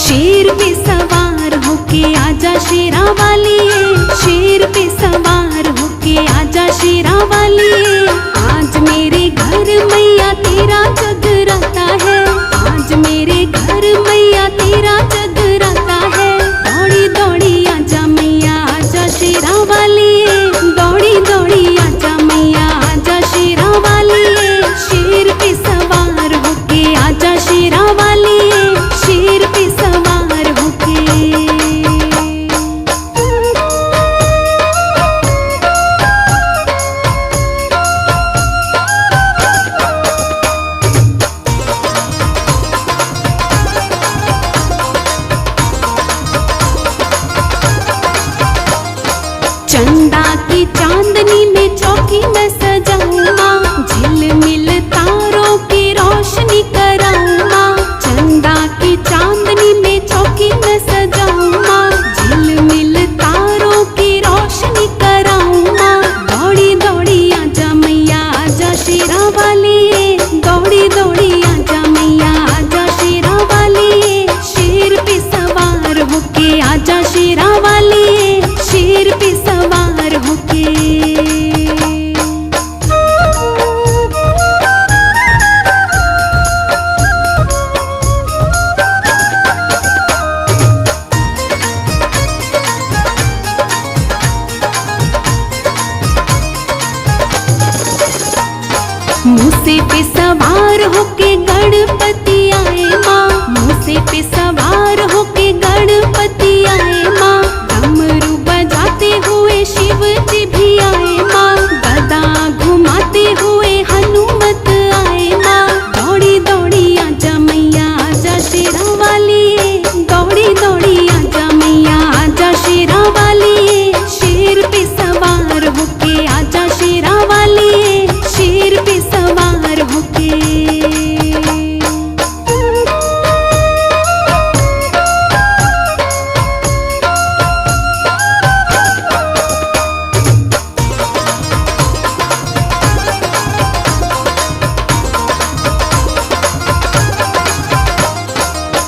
शेर पे सवार होके आजा शेरा वालिए, शेर पे सवार होके आजा शेरा वालिए। आज मेरे घर मैया तेरा जगराता है, आज मेरे घर मैया तेरा जगराता है। दौड़ी दौड़ी आजा मैया आजा शेरा वालिए, दौड़ी दौड़ी आजा मैया आजा शेरा वालिए। शेर पे सवार होके आजा शेरा वालिए, शेर पे सवार होके। चंदा की चांदनी में चौकी मैं सजाऊंगा, झिलमिल तारों की रोशनी कराऊंगा। चंदा की चांदनी में चौकी मैं सजाऊंगा, झिलमिल तारों की रोशनी कराऊंगा। दौड़ी दौड़ी आजा मैया आजा शेरा वालिए, दौड़ी दौड़ी आजा मैया आजा शेरा वालिए। शेर पे सवार होके आजा शेरा वालिए, शेर पे सवार होके। मूसे पे सवार होके गणपति आए माँ, मूसे पे सवार होके गणपति आए माँ। डमरू बजाते हुए शिव जी भी आए माँ, गदा घुमाते हुए हनुमत आए माँ। दौड़ी दौड़ी आजा मैया आजा शेरा वालिए, दौड़ी दौड़ी आजा मैया आजा शेरा वालिए। शेर पे सवार होके आजा शेरा वालिए, शेर पे सवार होके।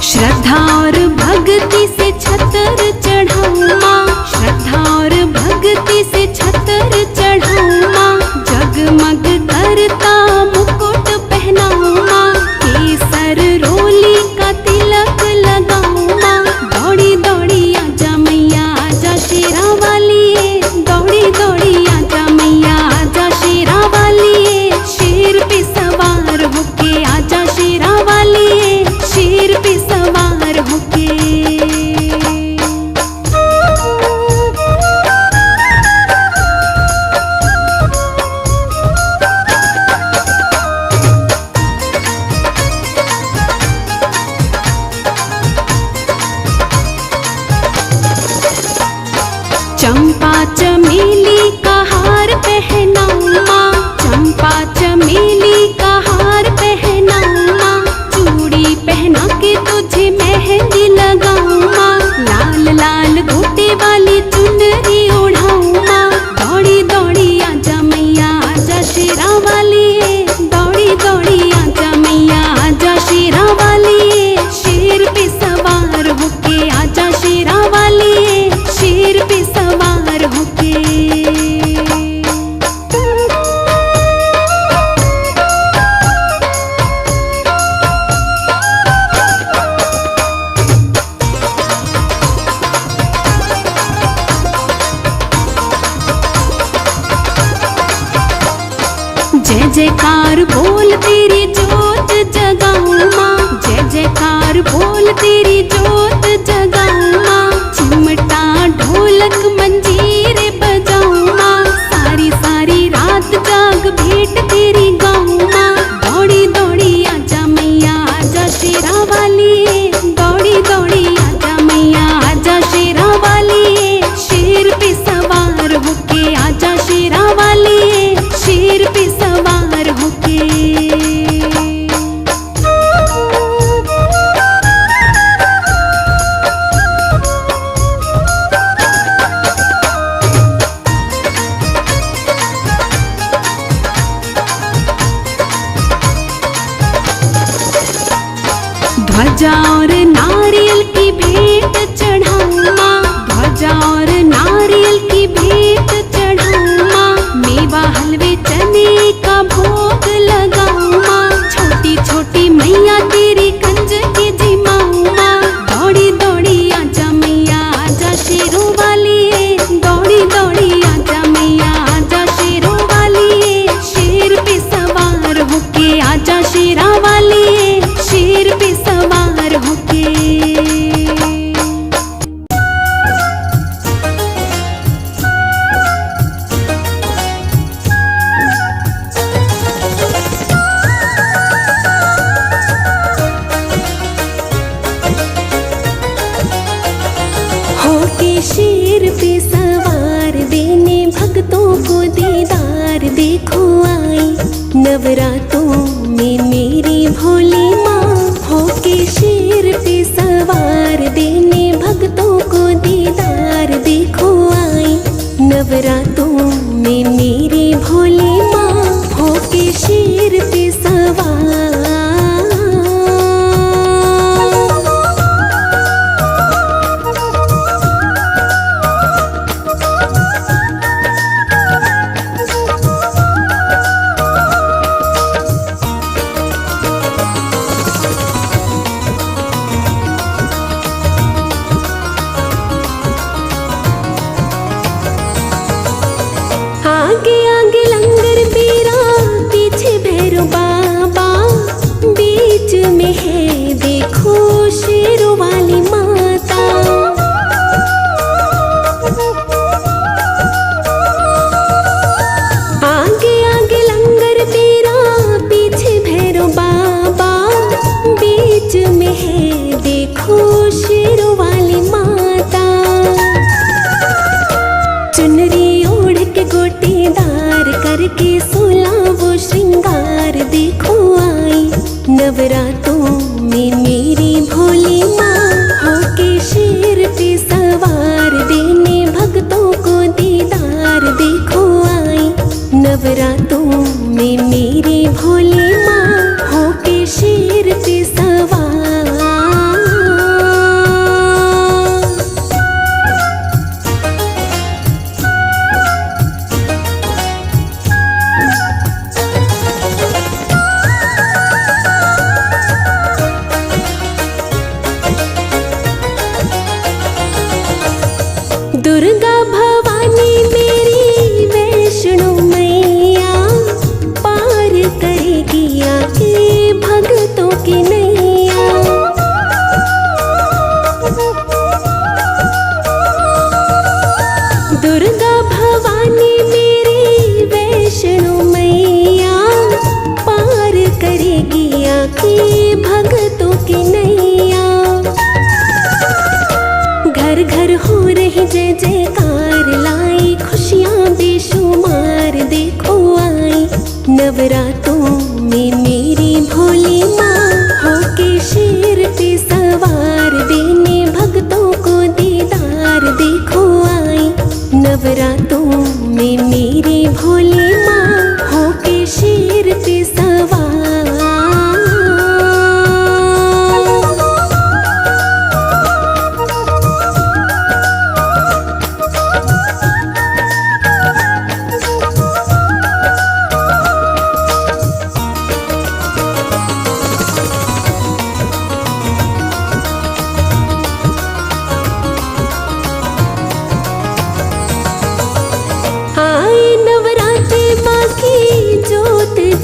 श्रद्धा और भक्ति से छतर चढ़ाऊं माँ, श्रद्धा और भक्ति से छतर चढ़ाऊं माँ। जगमग करता मुकुट पहनाऊं माँ, केसर रोली का तिलक लगाऊं माँ। दौड़ी दौड़ी आजा मैया आजा शेरा वालिए, दौड़ी दौड़ी आजा मैया आजा शेरा वालिए। शेर पे सवार होके आजा शेरा वालिए, शेर पे सवार होके। चंपा चमेली का हार पहनाऊं माँ, चंपा चमेली का हार पहनाऊं माँ। चूड़ी पहना के तुझे मेहंदी लगाऊं माँ, लाल लाल गोटे वाली चुनरी ओढ़ाऊं माँ। दौड़ी दौड़ी आजा मैया आजा शेरा वालिए, दौड़ी दौड़ी आजा मैया आजा शेरा वालिए। शेर पे सवार होके आजा शेरा वालिए, शेर पे सवार होके। जय जयकार बोल तेरी जोत जगाऊं माँ, जय जयकार बोल तेरी जोत जगाऊं माँ। चिमटा ढोलक मंजीरे बजाऊं माँ, सारी सारी रात जाग भेंट तेरी गाऊं माँ। दौड़ी दौड़ी आजा मैया आजा शेरा वालिए, दौड़ी दौड़ी आजा मैया आजा शेरा वालिए। शेर पे सवार होके आजा शेरा वालिए, शेर पे सवार होके। ध्वजा और नारियल की शेर पे सवार देने भक्तों को दीदार देखो आई। नवरातों में मेरी भोली माँ होके शेर पे सवार देने भक्तों को दीदार देखो आई। नवरातों में मेरी भोली माँ होके शेर पे सवार। आगे आगे लंगर बेरा पीछे भैरव बाबा, बीच में है देखो शेरों वाली माता। आगे आगे लंगर बेरा पीछे भैरव बाबा, बीच में है देखो शेरों वाली माता। चुनरी ओढ़ के गोटेदार करके 16 वो श्रृंगार देखो आई। नवरातों में मेरी भोली माँ होके शेर पे सवार देने भक्तों को दीदार देखो आई। नवरातों में मेरी भोली माँ होके शेर पे सवार। दुर्गा भवानी मेरी वैष्णो मैया, पार करेगी आके भक्तों की नैया। दुर्गा भवानी मेरी वैष्णो मैया, पार करेगी आके भक्तों की नैया। घर घर हो रही जय जयकार, लाई खुशियाँ बेशुमार देखो आई। नवरातों में मेरी भोली माँ होके शेर पे सवार देने भक्तों को दीदार देखो आई। नवरातों में मेरी भोली माँ होके शेर पे सवार।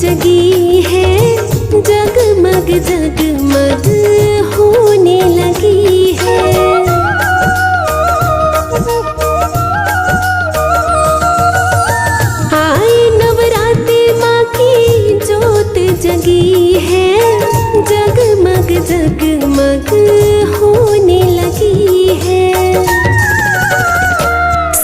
जगी है जगमग जगमग होने लगी है। आए नवरात्रि माँ की जोत जगी है, जगमग जगमग होने लगी है।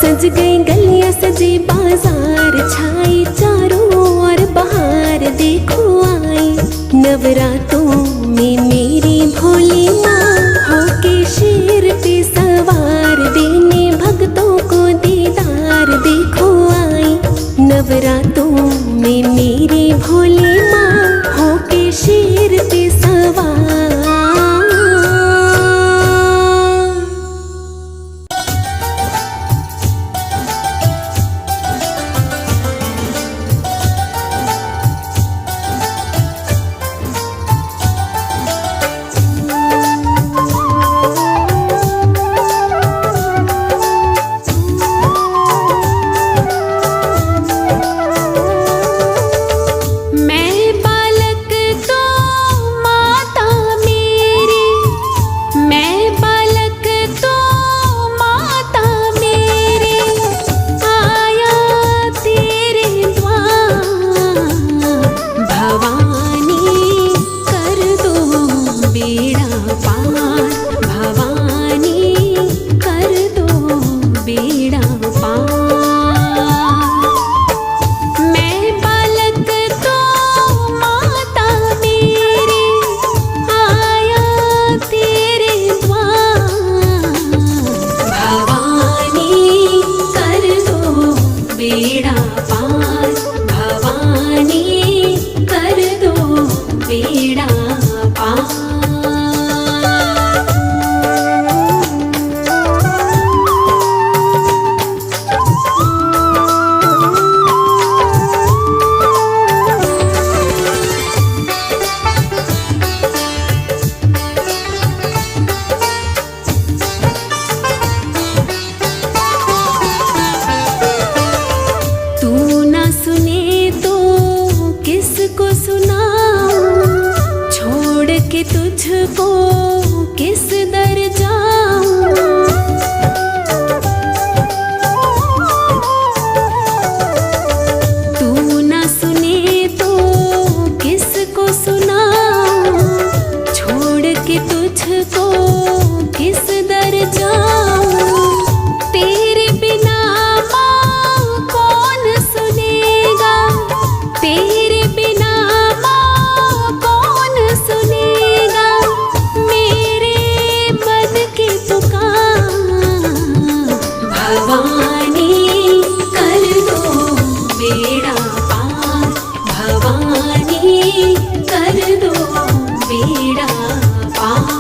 सज गई गलियां सजे बाजार, छाई चारों ओर बहार देखो आई। नवरातों में मेरी भोली माँ होके शेर पे सवार देने भक्तों को दीदार देखो आई। नवरातों में मेरी भोली माँ होके शेर पे सवार। कि तुझको किस दर जाऊं, तेरे बिना माँ कौन सुनेगा, तेरे बिना माँ कौन सुनेगा मेरे मन की पुकार। भवानी कर दो बेड़ा पार, भवानी कर दो बेड़ा पार।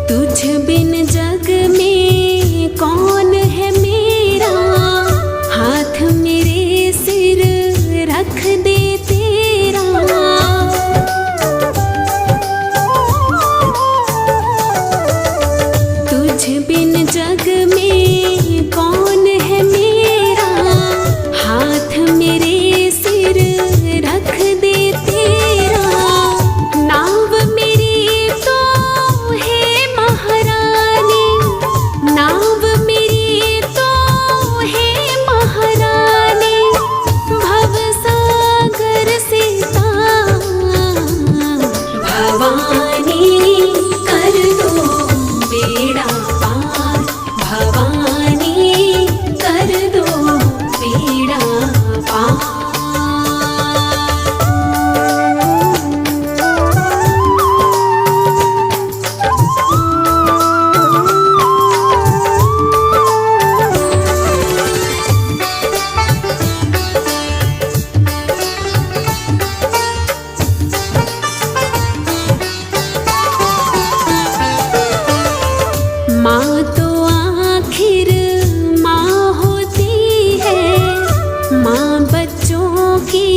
तुझ बिन जग में कौन है मेरा, हाथ मेरे सिर रख दे तेरा। तुझ बिन जग में कौन है मेरा, हाथ मेरे सिर रख दे तेरा। नाव मेरी तो है महारानी, नाव मेरी तो है महारानी, भवसागर से तार। भवानी कर दो बेड़ा पार, भवानी कर दो बेड़ा पार। माँ तो आखिर माँ होती है, माँ बच्चों की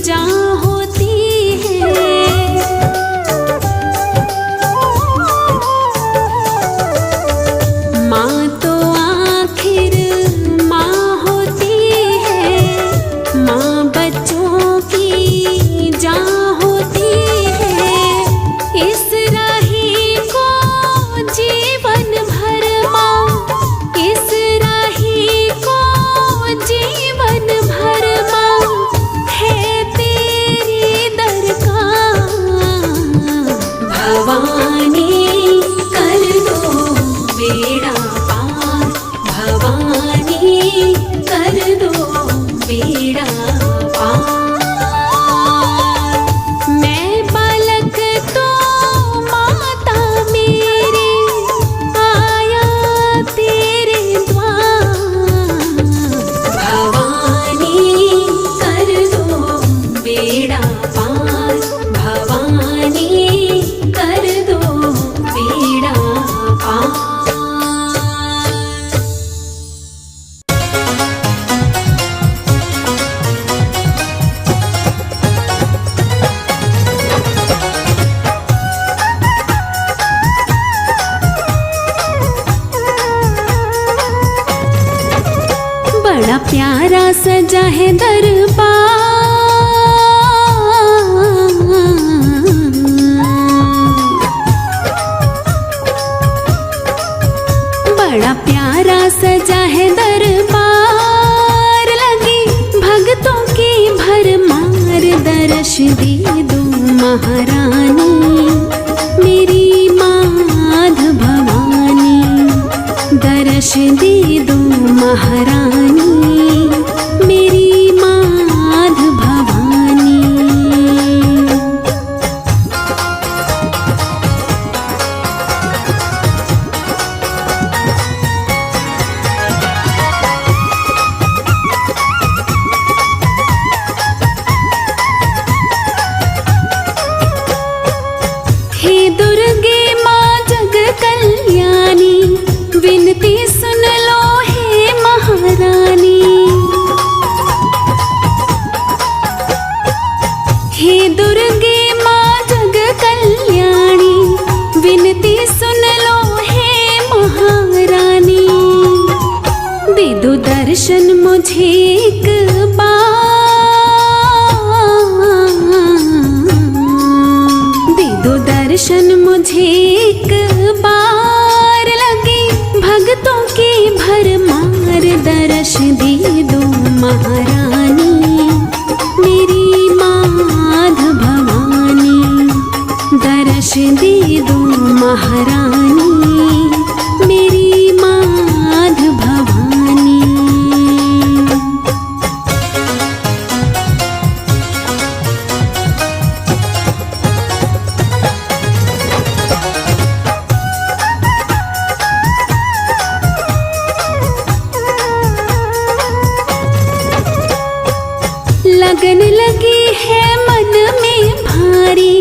जान होती है। माँ तो आखिर माँ होती है, माँ बच्चों की जान होती है। इस राही को जीवन भर माँ, इस राही को जीवन भर माँ है तेरी दरकार। भवानी कर दो बेड़ा पार, भवानी कर दो बेड़ा पार। मैं बालक तो माता मेरी आया तेरे द्वार। भवानी कर दो बेड़ा पार, भवानी कर दो बेड़ा पार। बड़ा प्यारा सजा है दरबार, बड़ा प्यारा सजा है दरबार। लगी भक्तों की भरमार, दर्श दे दो महारानी मेरी माध भवानी, दर्श दे दो महारानी मेरी माध भवानी। हे दुर्गे माँ जग कल्याणी, विनती सुन लो हे महारानी। मुझे एक बार, दे दो दर्शन मुझे एक बार, लगे भक्तों की भरमार, दर्श दे दो महारानी मेरी माध भवानी, दर्श दे दो महारानी मेरी माध भवानी। लगन लगी है मन में भारी,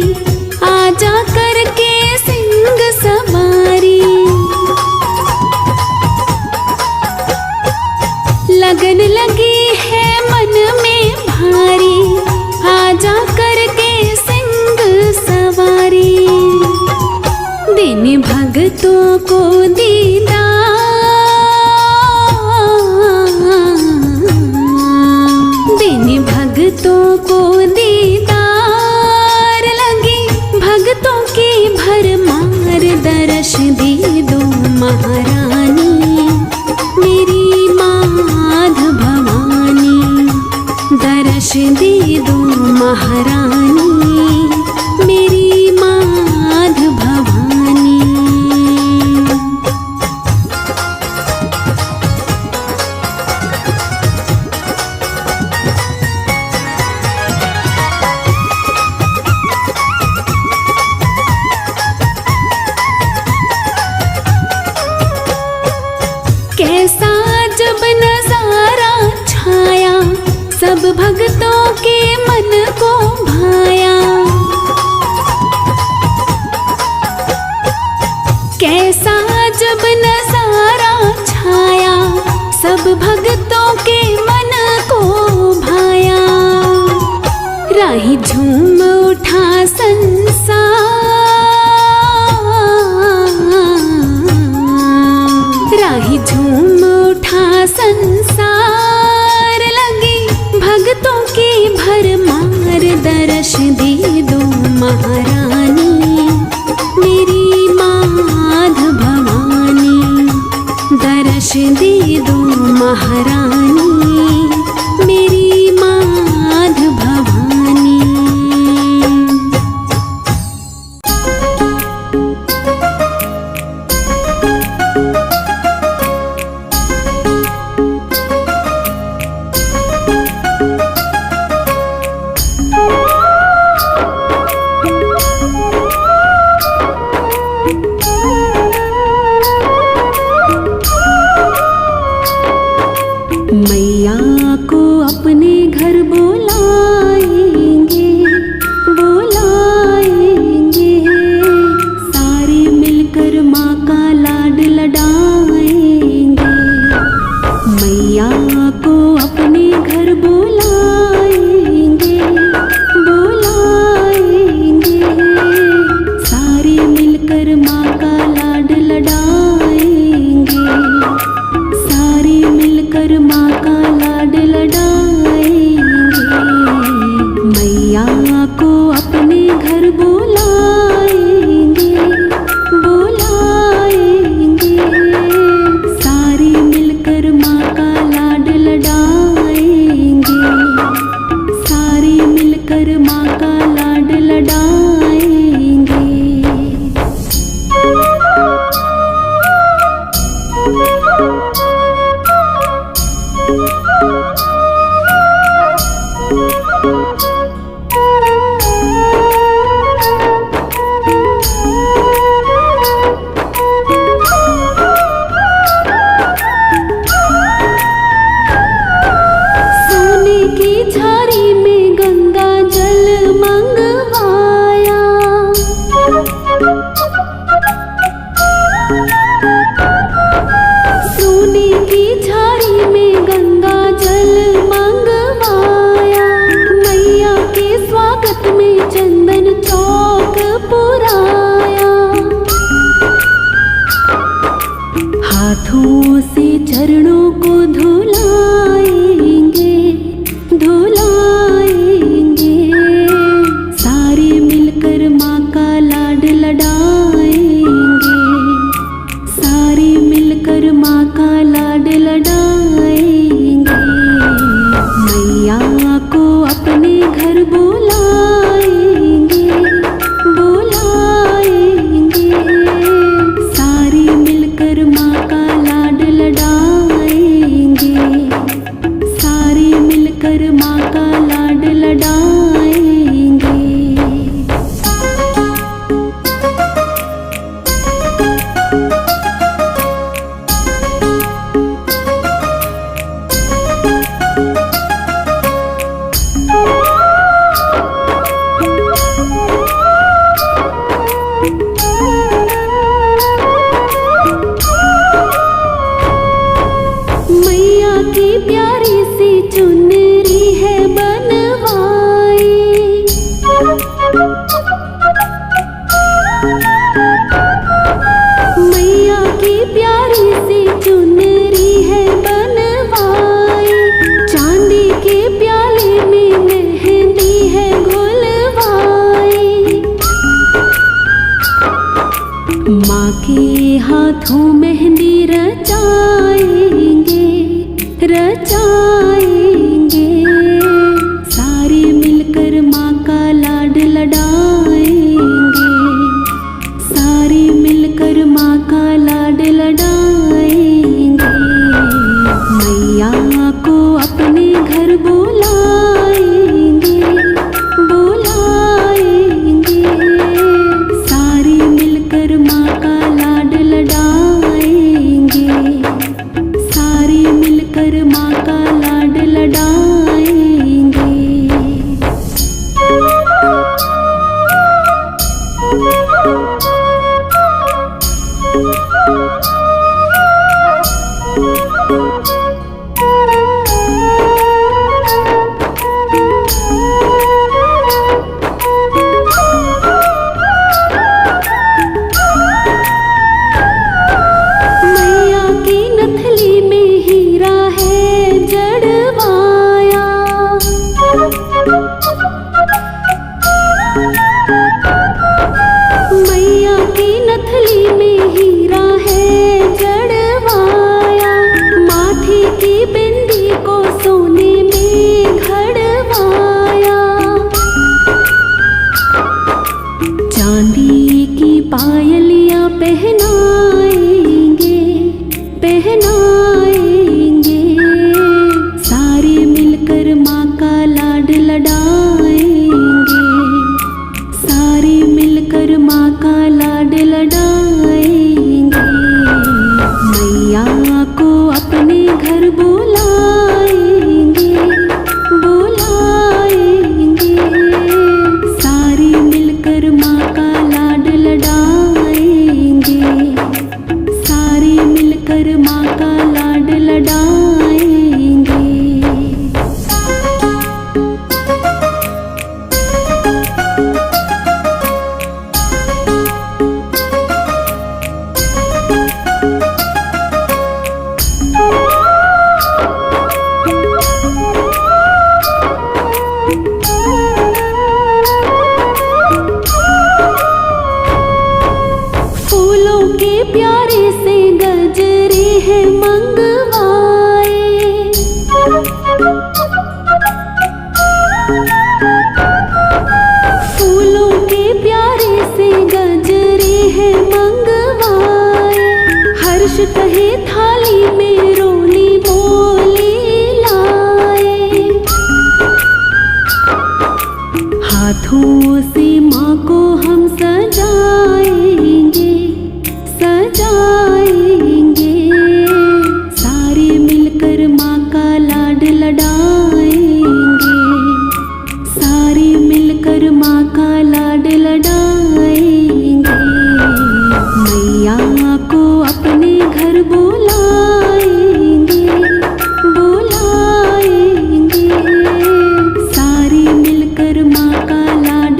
आजा करके सिंह सवारी, लगन लगी है मन में भारी, आजा करके सिंह सवारी, देने भक्तों को दीदार, भक्तों को दीदार, लगी भक्तों की भरमार, दर्श दे दो महारानी मेरी माध भवानी, दर्श दे दो महारानी मेरी माध भवानी। कैसा जब नजारा छाया, सब भक्तों के मन को भाया, कैसा जब नजारा छाया, सब भक्तों के मन को भाया, राही झूम उठा संसार, राही झूम उठा संसार, लगी भक्तों की भरमार, दर्श दे दो महारानी मेरी माध भवानी, दर्श दे दो महारानी मेरी माध भवानी। मैया को अपने घर बुलाएंगे, बुलाएंगे, सारे मिलकर माँ का लाड लडाएंगे, मैया को अपने घर बुलाएंगे, बुलाएंगे, सारे मिलकर माँ का लाड लडाएंगे, सारे मिलकर माँ का लाड लडाएंगे, मैया को अपने घर बुलाएंगे, बुलाएंगे, सारे मिलकर माँ का लाड लडाएंगे, सारे मिलकर माँ का लाड लडाएंगे। माँ का लाड लड़ाएंगे। मैया की प्यारी सी चुनरी है बनवाई, मैया की प्यारी सी चुनरी है बनवाई, चांदी के प्याले में मेहंदी है घुलवाई, माँ के हाथों मेहंदी रचाएंगे रचाएंगे, सारे मिलकर माँ का लाड लड़ाएंगे, सारे मिलकर माँ का लाड लड़ाएंगे। मैया को अपने घर बुलाएंगे बुलाएंगे, सारे मिलकर माँ का लाड लड़ाएंगे, सारे मिलकर माँ का लाड लड़ाएंगे। मैया की नथली में हीरा है जड़वाया, मैया की नथली में हीरा है जड़वाया, माथे की बिंदी को सोने में घड़वाया, चांदी की पायलियां पहनाएंगे पहनाएंगे, सारे मिलकर माँ का लाड लड़ाएंगे, सारे मिलकर माँ का लाड लड़ाएंगे। मैया को अपने घर बुलाएंगे बुलाएंगे, सारे मिलकर माँ का लाड लड़ाएंगे, सारे मिलकर माँ का लाड लड़ाएंगे। फूलों के प्यारे से गजरे हैं मंगवाए, फूलों के प्यारे से गजरे हैं मंगवाए, हर्ष कहे थाली में रोली बोली लाए, हाथों से माँ को हम सजाएंगे सजाएंगे, सारे मिलकर माँ का लाड लड़ाएंगे, सारे मिलकर माँ का लाड लड़ाएंगे। मैया को अपने घर बुलाएंगे बुलाएंगे, सारे मिलकर माँ का लाड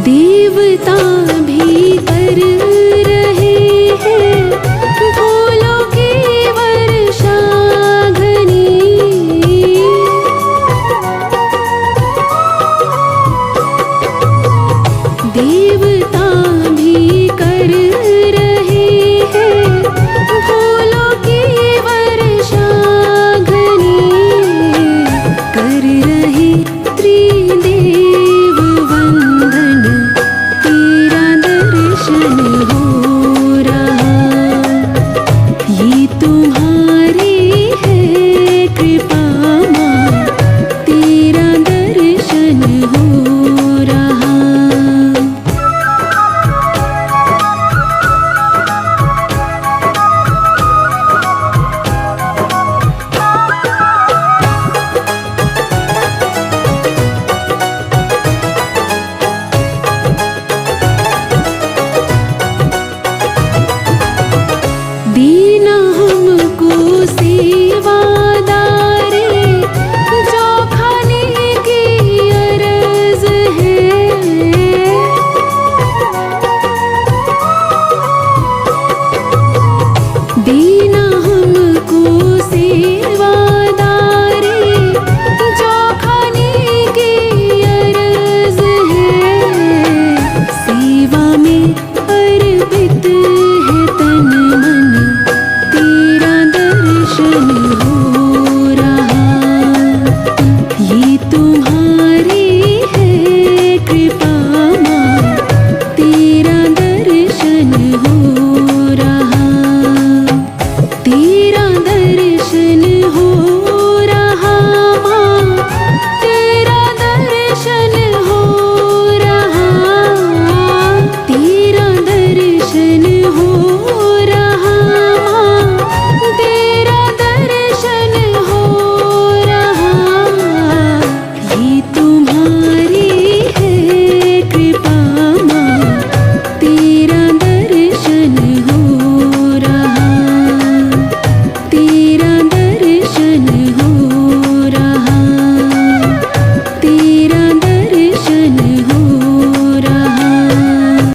देवता भी कर रहे हैं फूलों की वर्षा घनी। देवता भी कर रहे हैं फूलों की वर्षा घनी। कर रहे त्रिदेव वंदन, तेरा दर्शन हो रहा। ये तुम्हारी है कृपा माँ, तेरा दर्शन हो रहा। दीना हमको सेवादारे, जो खाने की अरज है। दीना हमको सेवादारे, जो खाने की अरज है। सेवा में अर्पित है तन मन, तेरा दर्शन हो रहा। ये तुम्हारी है कृपा माँ, तेरा दर्शन हो रहा। तेरा दर्शन हो रहा माँ, तेरा दर्शन हो रहा। तेरा दर्शन हो रहा माँ, तेरा दर्शन हो रहा। ये तुम्हारी है कृपा माँ, तेरा दर्शन हो रहा। तेरा दर्शन हो